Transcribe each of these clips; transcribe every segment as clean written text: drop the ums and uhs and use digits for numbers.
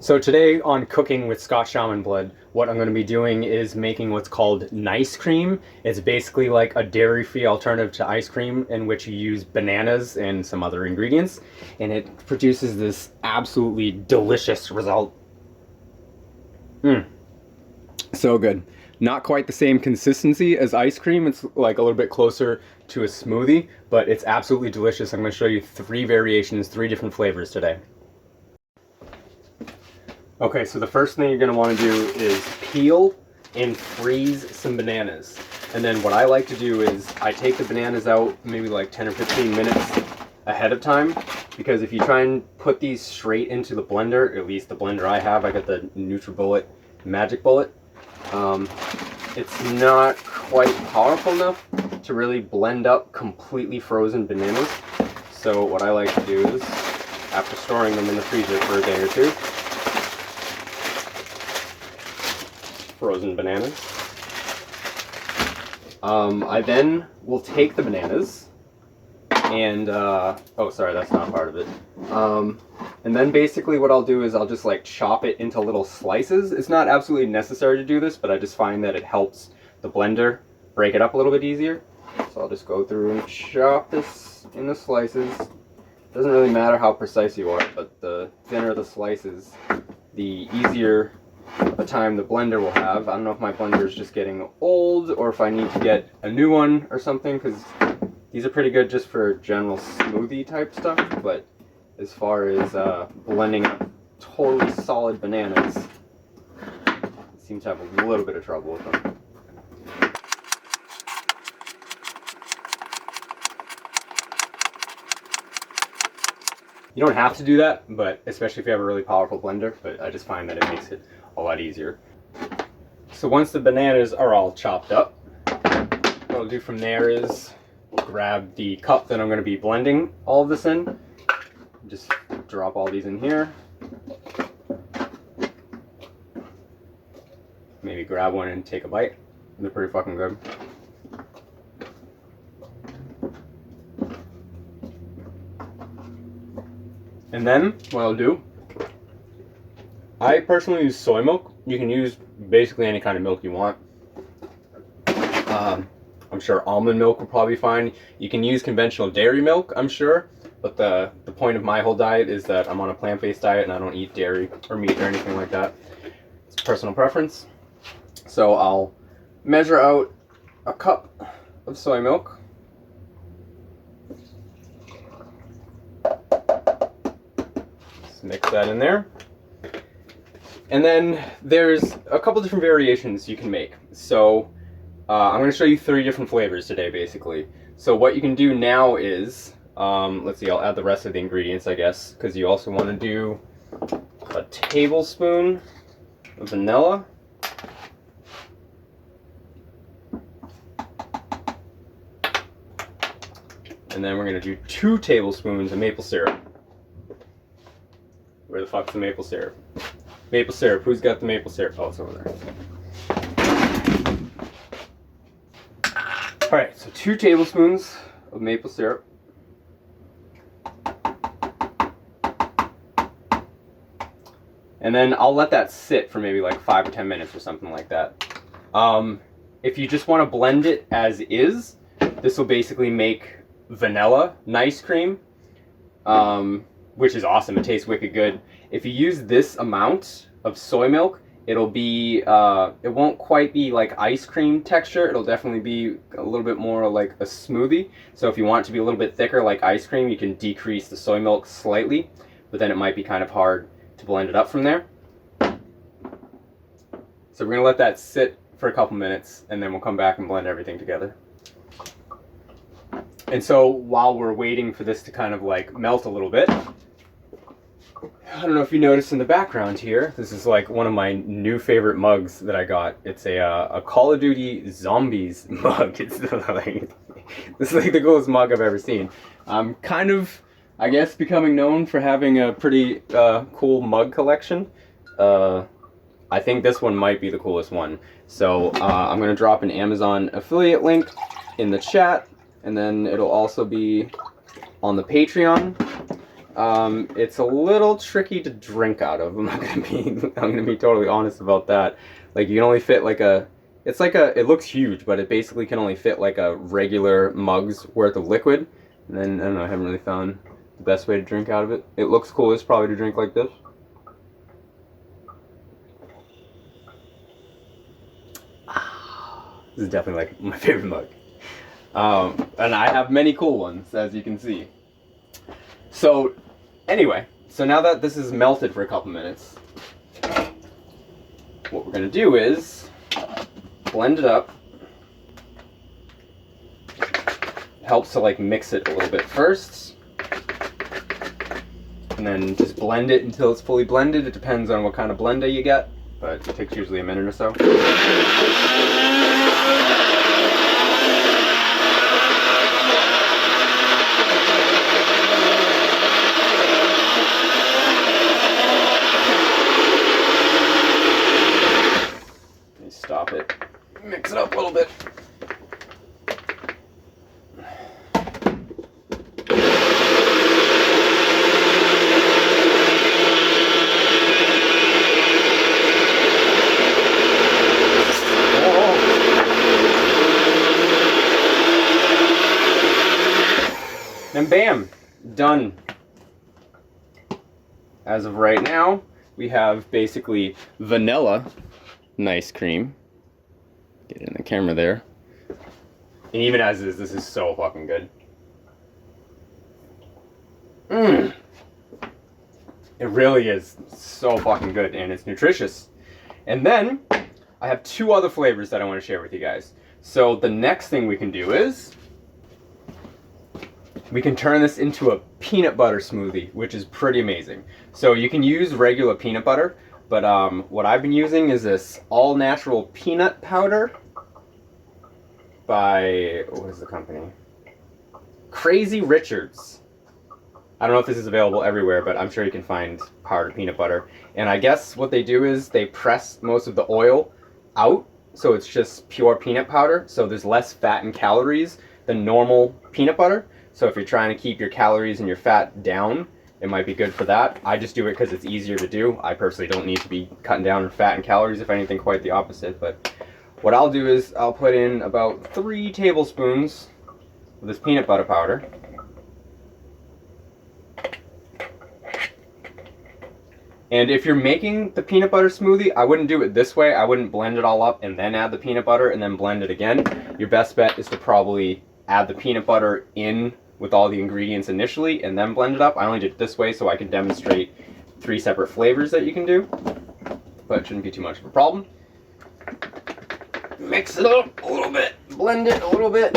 So today on Cooking with Scott Shamanblood, what I'm going to be doing is making what's called nice cream. It's basically like a dairy-free alternative to ice cream in which you use bananas and some other ingredients, and it produces this absolutely delicious result. So good. Not quite the same consistency as ice cream. It's like a little bit closer to a smoothie, but it's absolutely delicious. I'm going to show you three variations, three different flavors today. Okay, so the first thing you're going to want to do is peel and freeze some bananas. And then what I like to do is I take the bananas out maybe like 10 or 15 minutes ahead of time, because if you try and put these straight into the blender, at least the blender I have, I got the NutriBullet Magic Bullet, it's not quite powerful enough to really blend up completely frozen bananas. So what I like to do is, after storing them in the freezer for a day or two, frozen bananas. I then will take the bananas and, oh sorry, that's not part of it. And then basically what I'll do is I'll just like chop it into little slices. It's not absolutely necessary to do this, but I just find that it helps the blender break it up a little bit easier. So I'll just go through and chop this into slices. Doesn't really matter how precise you are, but the thinner the slices, the easier the time the blender will have. I don't know if my blender is just getting old or if I need to get a new one or something, because these are pretty good just for general smoothie type stuff, but as far as blending up totally solid bananas, I seem to have a little bit of trouble with them. You don't have to do that, but especially if you have a really powerful blender, but I just find that it makes it a lot easier. So once the bananas are all chopped up, what I'll do from there is grab the cup that I'm going to be blending all of this in. Just drop all these in here. Maybe grab one and take a bite. They're pretty fucking good. And then what I'll do, I personally use soy milk. You can use basically any kind of milk you want. I'm sure almond milk will probably be fine. You can use conventional dairy milk, I'm sure. But the point of my whole diet is that I'm on a plant-based diet and I don't eat dairy or meat or anything like that. It's personal preference. So I'll measure out a cup of soy milk. Just mix that in there. And then there's a couple different variations you can make. So I'm going to show you three different flavors today, basically. So what you can do now is, let's see, I'll add the rest of the ingredients, I guess, because you also want to do a tablespoon of vanilla. And then we're going to do 2 tablespoons of maple syrup. Where the fuck's the maple syrup? Maple syrup. Who's got the maple syrup? Oh, it's over there. Alright, so 2 tablespoons of maple syrup. And then I'll let that sit for maybe like 5 or 10 minutes or something like that. If you just want to blend it as is, this will basically make vanilla nice cream, which is awesome. It tastes wicked good. If you use this amount of soy milk, it'll be, it won't quite be like ice cream texture. It'll definitely be a little bit more like a smoothie. So if you want it to be a little bit thicker like ice cream, you can decrease the soy milk slightly, but then it might be kind of hard to blend it up from there. So we're gonna let that sit for a couple minutes and then we'll come back and blend everything together. And so while we're waiting for this to kind of like melt a little bit, I don't know if you noticed in the background here, this is like one of my new favorite mugs that I got. It's a Call of Duty Zombies mug. It's like, this is like the coolest mug I've ever seen. I'm kind of, I guess, becoming known for having a pretty cool mug collection. I think this one might be the coolest one. So I'm going to drop an Amazon affiliate link in the chat, and then it'll also be on the Patreon. It's a little tricky to drink out of. I'm gonna be totally honest about that. Like you can only fit like a, it looks huge, but it basically can only fit like a regular mug's worth of liquid. And then I don't know, I haven't really found the best way to drink out of it. It looks coolest probably to drink like this. This is definitely like my favorite mug. And I have many cool ones, as you can see. So, anyway, so now that this is melted for a couple minutes, what we're gonna do is blend it up. It helps to like mix it a little bit first. And then just blend it until it's fully blended. It depends on what kind of blender you get, but it takes usually a minute or so. Stop it. Mix it up a little bit. And bam, done. As of right now, we have basically vanilla nice cream. Get it in the camera there. And even as is, this is so fucking good. Mmm. It really is so fucking good, and it's nutritious. And then, I have two other flavors that I want to share with you guys. So the next thing we can do is, we can turn this into a peanut butter smoothie, which is pretty amazing. So you can use regular peanut butter, but what I've been using is this all-natural peanut powder by, what is the company? Crazy Richards. I don't know if this is available everywhere, but I'm sure you can find powdered peanut butter. And I guess what they do is they press most of the oil out, so it's just pure peanut powder, so there's less fat and calories than normal peanut butter. So if you're trying to keep your calories and your fat down, it might be good for that. I just do it because it's easier to do. I personally don't need to be cutting down on fat and calories, if anything, quite the opposite. But what I'll do is I'll put in about 3 tablespoons of this peanut butter powder. And if you're making the peanut butter smoothie, I wouldn't do it this way. I wouldn't blend it all up and then add the peanut butter and then blend it again. Your best bet is to probably add the peanut butter in with all the ingredients initially and then blend it up. I only did it this way so I can demonstrate 3 separate flavors that you can do, but it shouldn't be too much of a problem. Mix it up a little bit, blend it a little bit.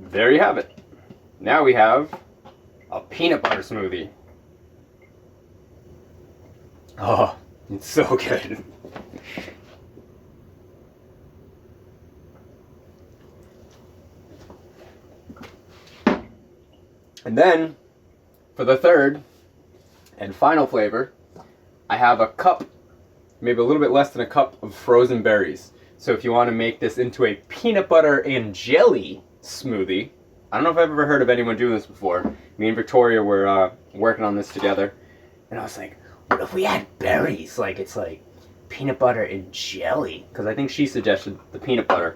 There you have it. Now we have a peanut butter smoothie. Oh, it's so good. And then, for the third and final flavor, I have a cup, maybe a little bit less than a cup of frozen berries. So if you want to make this into a peanut butter and jelly smoothie. I don't know if I've ever heard of anyone doing this before. Me and Victoria were working on this together, and I was like, what if we had berries? Like, it's like peanut butter and jelly. Because I think she suggested the peanut butter.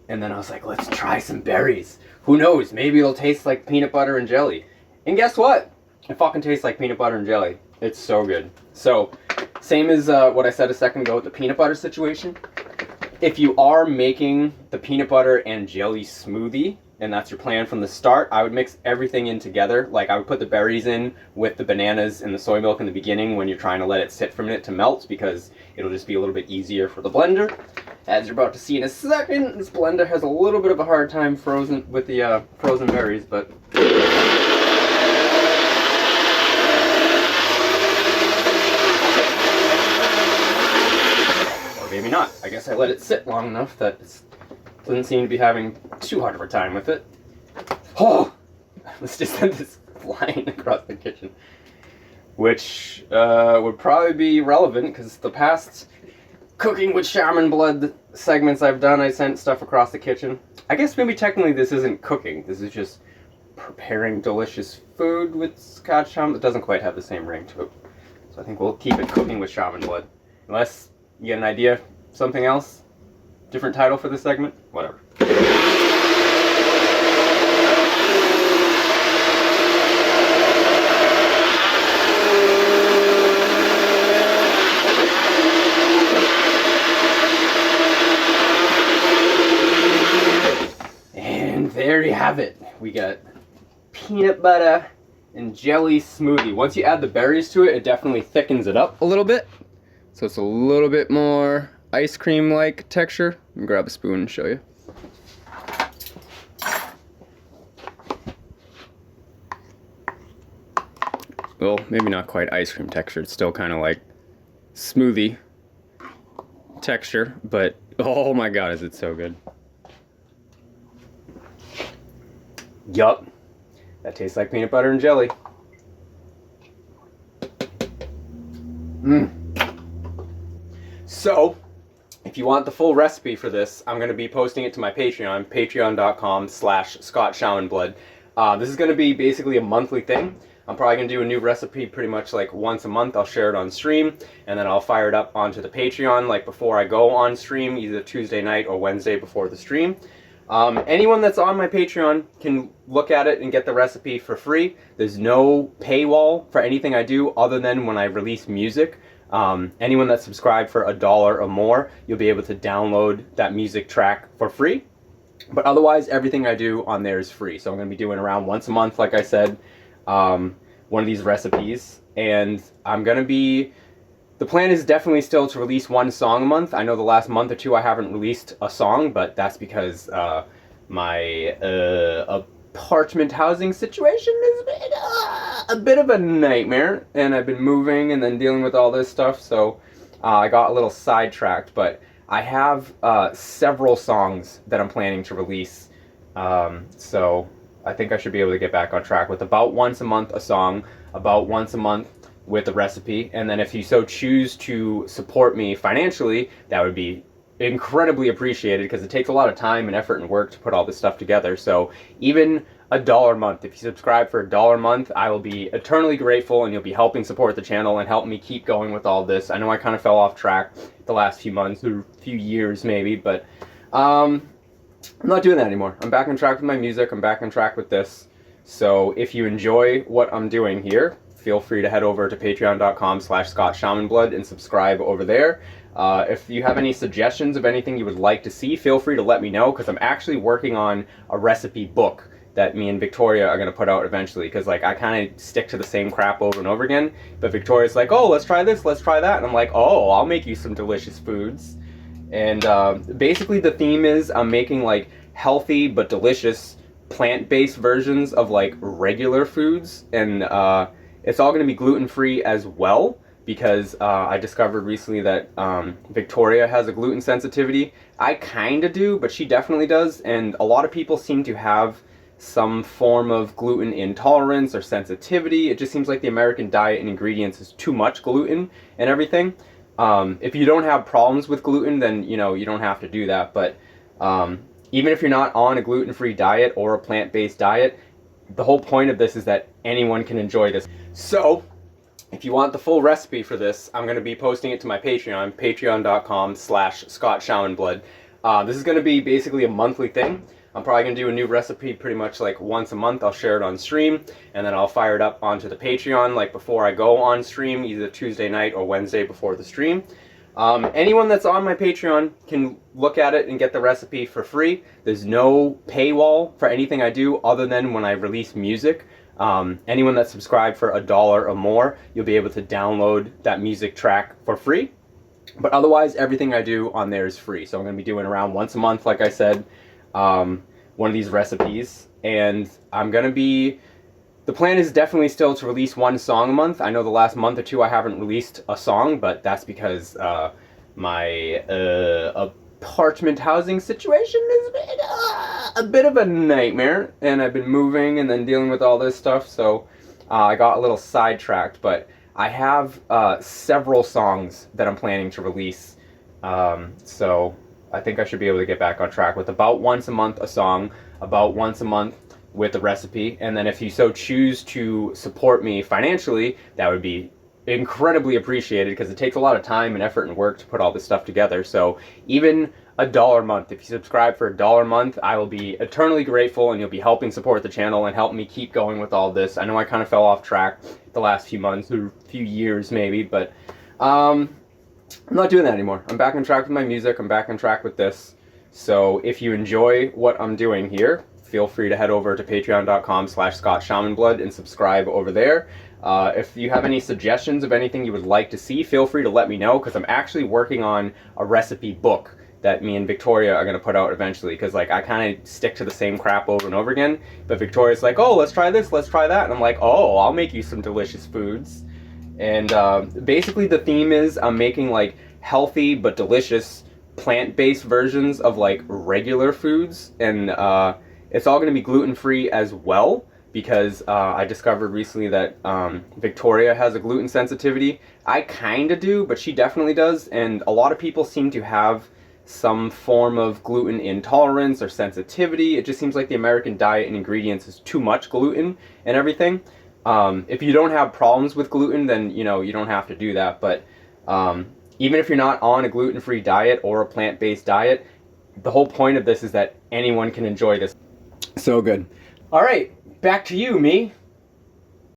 And then I was like, let's try some berries. Who knows? Maybe it'll taste like peanut butter and jelly. And guess what? It fucking tastes like peanut butter and jelly. It's so good. So, same as what I said a second ago with the peanut butter situation. If you are making the peanut butter and jelly smoothie, and that's your plan from the start, I would mix everything in together. Like, I would put the berries in with the bananas and the soy milk in the beginning when you're trying to let it sit for a minute to melt, because it'll just be a little bit easier for the blender. As you're about to see in a second, this blender has a little bit of a hard time frozen with the frozen berries, but maybe not. I guess I let it sit long enough that it's Doesn't seem to be having too hard of a time with it. Oh! Let's just send this flying across the kitchen. Which would probably be relevant because the past Cooking with Shamanblood segments I've done, I sent stuff across the kitchen. I guess maybe technically this isn't cooking. This is just preparing delicious food with Scott Shamanblood. It doesn't quite have the same ring to it. So I think we'll keep it Cooking with Shamanblood. Unless you get an idea, something else? Different title for this segment? Whatever. And there you have it. We got peanut butter and jelly smoothie. Once you add the berries to it, it definitely thickens it up a little bit. So it's a little bit more ice cream-like texture. Let me grab a spoon and show you. Well, maybe not quite ice cream texture. It's still kind of like smoothie texture, but oh my god, is it so good. Yup. That tastes like peanut butter and jelly. So, if you want the full recipe for this, I'm going to be posting it to my Patreon, patreon.com/Scott Shamanblood. This is going to be basically a monthly thing. I'm probably going to do a new recipe pretty much like once a month. I'll share it on stream, and then I'll fire it up onto the Patreon like before I go on stream, either Tuesday night or Wednesday before the stream. Anyone that's on my Patreon can look at it and get the recipe for free. There's no paywall for anything I do other than when I release music. Anyone that's subscribed for $1 or more, you'll be able to download that music track for free. But otherwise, everything I do on there is free. So I'm going to be doing around once a month, like I said, one of these recipes. And I'm going to be... The plan is definitely still to release one song a month. I know the last month or two I haven't released a song, but that's because my apartment housing situation has been a bit of a nightmare, and I've been moving and then dealing with all this stuff, so I got a little sidetracked. But I have several songs that I'm planning to release, so I think I should be able to get back on track with about once a month a song, about once a month with the recipe. And then if you so choose to support me financially, that would be incredibly appreciated, because it takes a lot of time and effort and work to put all this stuff together. So even $1 a month, if you subscribe for $1 a month, I will be eternally grateful, and you'll be helping support the channel and help me keep going with all this. I know I kind of fell off track the last few months or few years maybe, but I'm not doing that anymore. I'm back on track with my music. I'm back on track with this. So if you enjoy what I'm doing here, feel free to head over to patreon.com/Scott Shamanblood and subscribe over there. If you have any suggestions of anything you would like to see, feel free to let me know, because I'm actually working on a recipe book that me and Victoria are going to put out eventually, because like I kind of stick to the same crap over and over again, but Victoria's like, oh, let's try this, let's try that, and I'm like, oh, I'll make you some delicious foods. And basically the theme is I'm making like healthy but delicious plant-based versions of like regular foods, and it's all going to be gluten-free as well, because I discovered recently that Victoria has a gluten sensitivity. I kind of do, but she definitely does, and a lot of people seem to have some form of gluten intolerance or sensitivity. It just seems like the American diet and ingredients is too much gluten and everything. If you don't have problems with gluten, then you know you don't have to do that, but even if you're not on a gluten-free diet or a plant-based diet, the whole point of this is that anyone can enjoy this. So, if you want the full recipe for this, I'm going to be posting it to my Patreon, patreon.com/Scott Shamanblood. This is going to be basically a monthly thing. I'm probably going to do a new recipe pretty much like once a month. I'll share it on stream, and then I'll fire it up onto the Patreon like before I go on stream, either Tuesday night or Wednesday before the stream. Anyone that's on my Patreon can look at it and get the recipe for free. There's no paywall for anything I do other than when I release music. Anyone that's subscribed for $1 or more, you'll be able to download that music track for free. But otherwise, everything I do on there is free. So I'm going to be doing around once a month, like I said, one of these recipes. And I'm going to be... The plan is definitely still to release one song a month. I know the last month or two I haven't released a song, but that's because my apartment housing situation has been a bit of a nightmare, and I've been moving and then dealing with all this stuff, so I got a little sidetracked, but I have several songs that I'm planning to release, so I think I should be able to get back on track with about once a month a song, about once a month with a recipe, and then if you so choose to support me financially, that would be incredibly appreciated, because it takes a lot of time and effort and work to put all this stuff together. So even $1 a month, if you subscribe for $1 a month, I will be eternally grateful, and you'll be helping support the channel and help me keep going with all this. I know I kind of fell off track the last few months or few years maybe, but I'm not doing that anymore. I'm back on track with my music. I'm back on track with this. So if you enjoy what I'm doing here, feel free to head over to patreon.com/Scott Shamanblood and subscribe over there. If you have any suggestions of anything you would like to see, feel free to let me know, because I'm actually working on a recipe book that me and Victoria are going to put out eventually, because like I kind of stick to the same crap over and over again, but Victoria's like, oh, let's try this, let's try that, and I'm like, oh, I'll make you some delicious foods. And basically the theme is I'm making like healthy but delicious plant-based versions of like regular foods, and it's all going to be gluten-free as well, because I discovered recently that Victoria has a gluten sensitivity. I kind of do, but she definitely does, and a lot of people seem to have some form of gluten intolerance or sensitivity. It just seems like the American diet and ingredients is too much gluten and everything. If you don't have problems with gluten, then you know you don't have to do that, but even if you're not on a gluten-free diet or a plant-based diet, the whole point of this is that anyone can enjoy this. So good. All right, back to you, me.